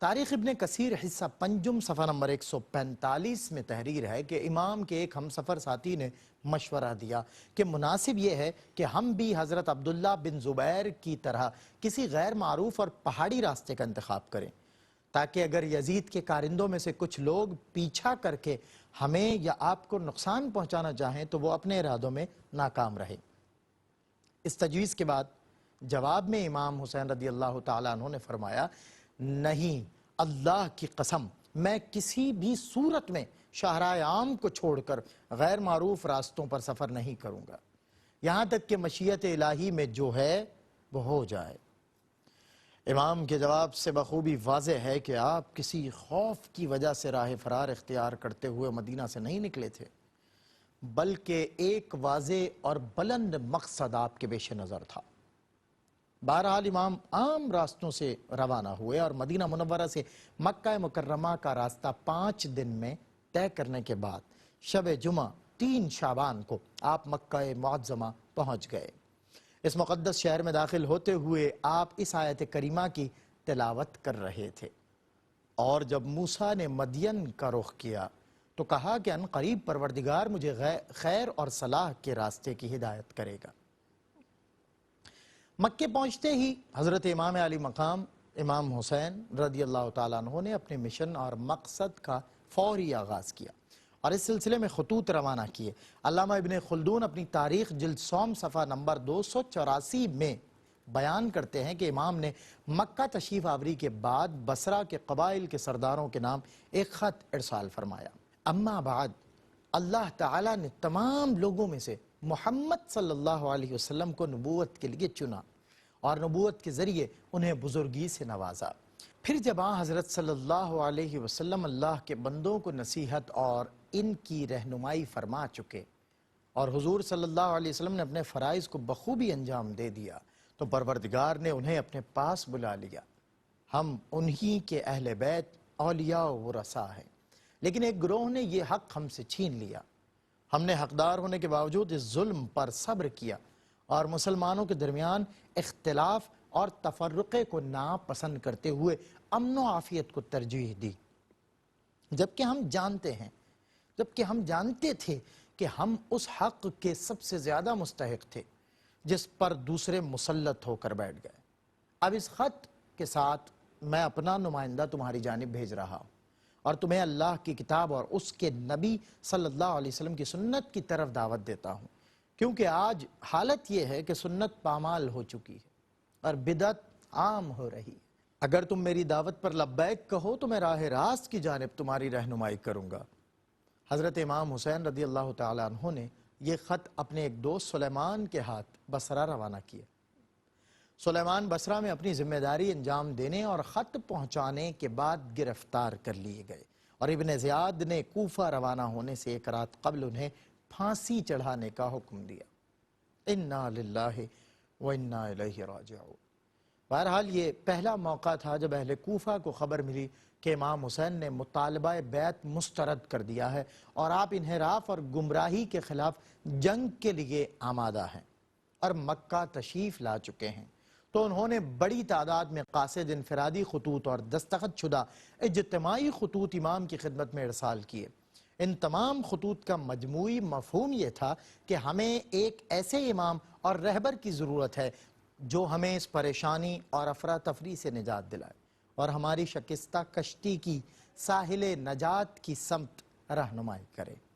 تاریخ ابن کثیر حصہ پنجم صفحہ نمبر 145 میں تحریر ہے کہ امام کے ایک ہم سفر ساتھی نے مشورہ دیا کہ مناسب یہ ہے کہ ہم بھی حضرت عبداللہ بن زبیر کی طرح کسی غیر معروف اور پہاڑی راستے کا انتخاب کریں تاکہ اگر یزید کے کارندوں میں سے کچھ لوگ پیچھا کر کے ہمیں یا آپ کو نقصان پہنچانا چاہیں تو وہ اپنے ارادوں میں ناکام رہے۔ اس تجویز کے بعد جواب میں امام حسین رضی اللہ تعالیٰ عنہ نے فرمایا، نہیں، اللہ کی قسم میں کسی بھی صورت میں شاہراہ عام کو چھوڑ کر غیر معروف راستوں پر سفر نہیں کروں گا، یہاں تک کہ مشیت الہی میں جو ہے وہ ہو جائے۔ امام کے جواب سے بخوبی واضح ہے کہ آپ کسی خوف کی وجہ سے راہ فرار اختیار کرتے ہوئے مدینہ سے نہیں نکلے تھے، بلکہ ایک واضح اور بلند مقصد آپ کے پیش نظر تھا۔ بہرحال امام عام راستوں سے روانہ ہوئے اور مدینہ منورہ سے مکہ مکرمہ کا راستہ 5 دن میں طے کرنے کے بعد شب جمعہ 3 شعبان کو آپ مکہ معظمہ پہنچ گئے۔ اس مقدس شہر میں داخل ہوتے ہوئے آپ اس آیت کریمہ کی تلاوت کر رہے تھے، اور جب موسیٰ نے مدین کا رخ کیا تو کہا کہ ان قریب پروردگار مجھے خیر اور صلاح کے راستے کی ہدایت کرے گا۔ مکے پہنچتے ہی حضرت امام علی مقام امام حسین رضی اللہ تعالیٰ عنہ نے اپنے مشن اور مقصد کا فوری آغاز کیا اور اس سلسلے میں خطوط روانہ کیے۔ علامہ ابن خلدون اپنی تاریخ جلد سوم صفحہ نمبر 284 میں بیان کرتے ہیں کہ امام نے مکہ تشریف آوری کے بعد بصرہ کے قبائل کے سرداروں کے نام ایک خط ارسال فرمایا۔ اما بعد، اللہ تعالیٰ نے تمام لوگوں میں سے محمد صلی اللہ علیہ وسلم کو نبوت کے لیے چنا اور نبوت کے ذریعے انہیں بزرگی سے نوازا۔ پھر جب حضرت صلی اللہ علیہ وسلم اللہ کے بندوں کو نصیحت اور ان کی رہنمائی فرما چکے اور حضور صلی اللہ علیہ وسلم نے اپنے فرائض کو بخوبی انجام دے دیا تو پروردگار نے انہیں اپنے پاس بلا لیا۔ ہم انہی کے اہل بیت اولیاء و ورثاء ہیں، لیکن ایک گروہ نے یہ حق ہم سے چھین لیا۔ ہم نے حقدار ہونے کے باوجود اس ظلم پر صبر کیا اور مسلمانوں کے درمیان اختلاف اور تفرقے کو ناپسند کرتے ہوئے امن و عافیت کو ترجیح دی، جبکہ ہم جانتے تھے کہ ہم اس حق کے سب سے زیادہ مستحق تھے جس پر دوسرے مسلط ہو کر بیٹھ گئے۔ اب اس خط کے ساتھ میں اپنا نمائندہ تمہاری جانب بھیج رہا ہوں اور تمہیں اللہ کی کتاب اور اس کے نبی صلی اللہ علیہ وسلم کی سنت کی طرف دعوت دیتا ہوں، کیونکہ آج حالت یہ ہے کہ سنت پامال ہو چکی ہے اور بدعت عام ہو رہی ہے۔ اگر تم میری دعوت پر لبیک کہو تو میں راہ راست کی جانب تمہاری رہنمائی کروں گا۔ حضرت امام حسین رضی اللہ تعالیٰ عنہ نے یہ خط اپنے ایک دوست سلیمان کے ہاتھ بصرہ روانہ کیا۔ سلیمان بصرہ میں اپنی ذمہ داری انجام دینے اور خط پہنچانے کے بعد گرفتار کر لیے گئے اور ابن زیاد نے کوفہ روانہ ہونے سے ایک رات قبل انہیں پھانسی چڑھانے کا حکم دیا۔ انا للہ و انا الیہ راجعون۔ بہرحال یہ پہلا موقع تھا جب اہل کوفہ کو خبر ملی کہ امام حسین نے مطالبہ بیعت مسترد کر دیا ہے اور آپ انحراف اور گمراہی کے خلاف جنگ کے لیے آمادہ ہیں اور مکہ تشریف لا چکے ہیں، تو انہوں نے بڑی تعداد میں قاصد انفرادی خطوط اور دستخط شدہ اجتماعی خطوط امام کی خدمت میں ارسال کیے۔ ان تمام خطوط کا مجموعی مفہوم یہ تھا کہ ہمیں ایک ایسے امام اور رہبر کی ضرورت ہے جو ہمیں اس پریشانی اور افراتفری سے نجات دلائے اور ہماری شکستہ کشتی کی ساحل نجات کی سمت رہنمائی کرے۔